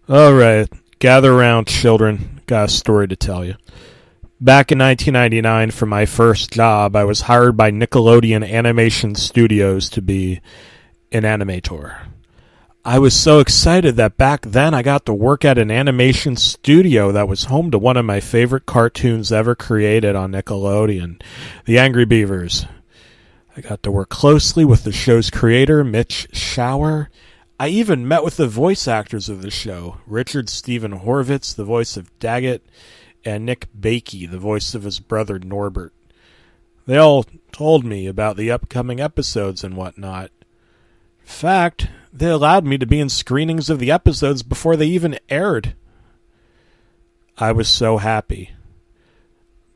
All right, gather around, children. Got a story to tell you. Back in 1999, for my first job, I was hired by Nickelodeon Animation Studios to be an animator. I was so excited that back then I got to work at an animation studio that was home to one of my favorite cartoons ever created on Nickelodeon, The Angry Beavers. I got to work closely with the show's creator, Mitch Schauer. I even met with the voice actors of the show, Richard Stephen Horvitz, the voice of Daggett, and Nick Bakey, the voice of his brother Norbert. They all told me about the upcoming episodes and whatnot. In fact, they allowed me to be in screenings of the episodes before they even aired. I was so happy.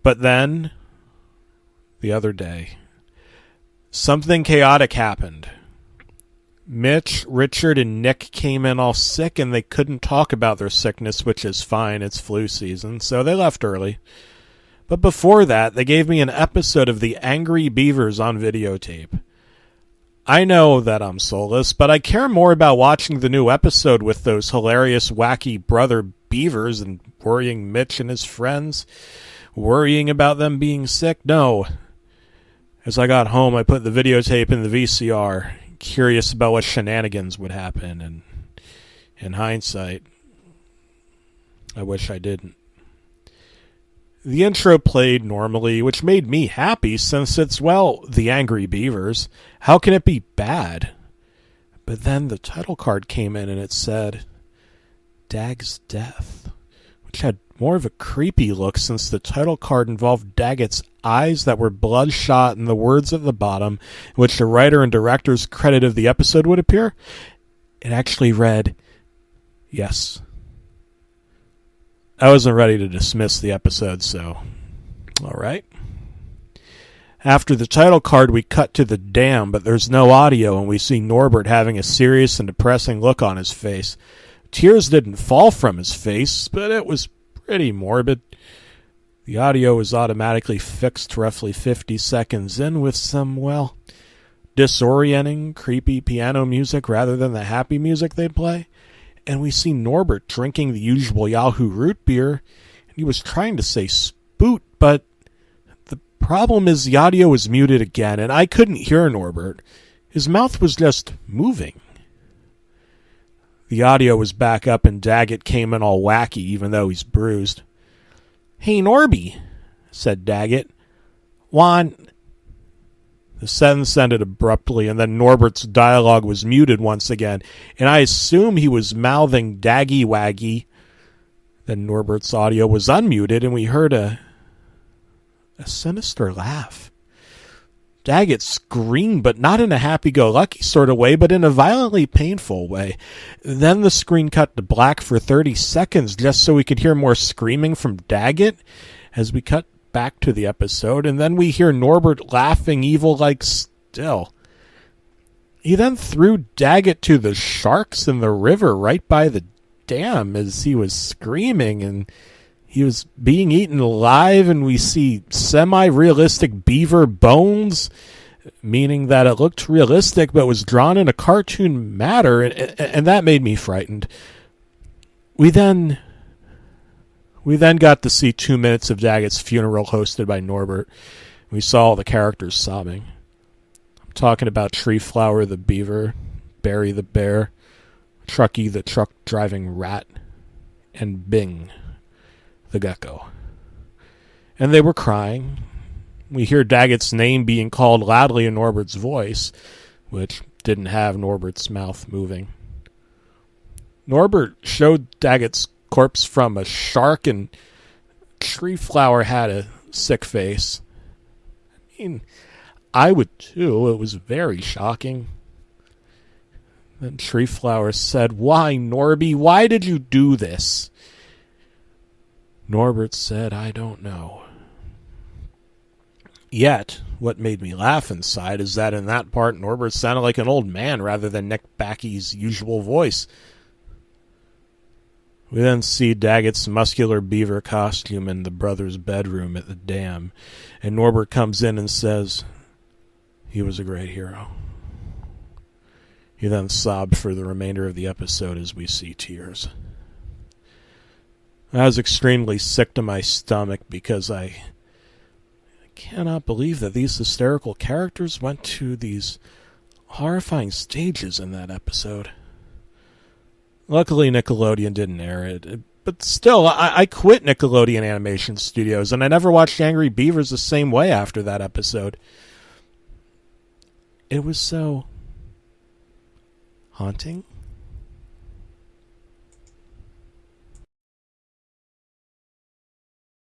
But then, the other day, something chaotic happened. Mitch, Richard, and Nick came in all sick, and they couldn't talk about their sickness, which is fine. It's flu season, so they left early. But before that, they gave me an episode of The Angry Beavers on videotape. I know that I'm soulless, but I care more about watching the new episode with those hilarious, wacky brother beavers and worrying Mitch and his friends, worrying about them being sick. No. As I got home, I put the videotape in the VCR, curious about what shenanigans would happen, and in hindsight, I wish I didn't. The intro played normally, which made me happy since it's, well, The Angry Beavers. How can it be bad? But then the title card came in and it said, Dag's Death, which had more of a creepy look since the title card involved Daggett's eyes that were bloodshot and the words at the bottom, in which the writer and director's credit of the episode would appear. It actually read, Yes. I wasn't ready to dismiss the episode, so all right. After the title card, we cut to the dam, but there's no audio, and we see Norbert having a serious and depressing look on his face. Tears didn't fall from his face, but it was pretty morbid. The audio was automatically fixed roughly 50 seconds in with some, well, disorienting, creepy piano music rather than the happy music they'd play. And we see Norbert drinking the usual Yahoo root beer, and he was trying to say spoot, but the problem is the audio was muted again, and I couldn't hear Norbert. His mouth was just moving. The audio was back up, and Daggett came in all wacky, even though he's bruised. Hey, Norby, said Daggett. Juan... The sentence ended abruptly, and then Norbert's dialogue was muted once again, and I assume he was mouthing Daggy Waggy. Then Norbert's audio was unmuted, and we heard a sinister laugh. Daggett screamed, but not in a happy-go-lucky sort of way, but in a violently painful way. Then the screen cut to black for 30 seconds just so we could hear more screaming from Daggett as we cut back to the episode, and then we hear Norbert laughing evil-like still. He then threw Daggett to the sharks in the river right by the dam as he was screaming, and he was being eaten alive, and we see semi-realistic beaver bones, meaning that it looked realistic but was drawn in a cartoon matter, and that made me frightened. We then got to see 2 minutes of Daggett's funeral hosted by Norbert. We saw all the characters sobbing. I'm talking about Treeflower the beaver, Barry the bear, Trucky the truck-driving rat, and Bing the gecko. And they were crying. We hear Daggett's name being called loudly in Norbert's voice, which didn't have Norbert's mouth moving. Norbert showed Daggett's corpse from a shark, and Treeflower had a sick face. I mean, I would too. It was very shocking. Then Treeflower said, Why, Norby? Why did you do this? Norbert said, I don't know. Yet, what made me laugh inside is that in that part, Norbert sounded like an old man rather than Nick Backey's usual voice. We then see Daggett's muscular beaver costume in the brothers' bedroom at the dam, and Norbert comes in and says, he was a great hero. He then sobbed for the remainder of the episode as we see tears. I was extremely sick to my stomach because I cannot believe that these hysterical characters went to these horrifying stages in that episode. Luckily, Nickelodeon didn't air it. But still, I quit Nickelodeon Animation Studios, and I never watched Angry Beavers the same way after that episode. It was so haunting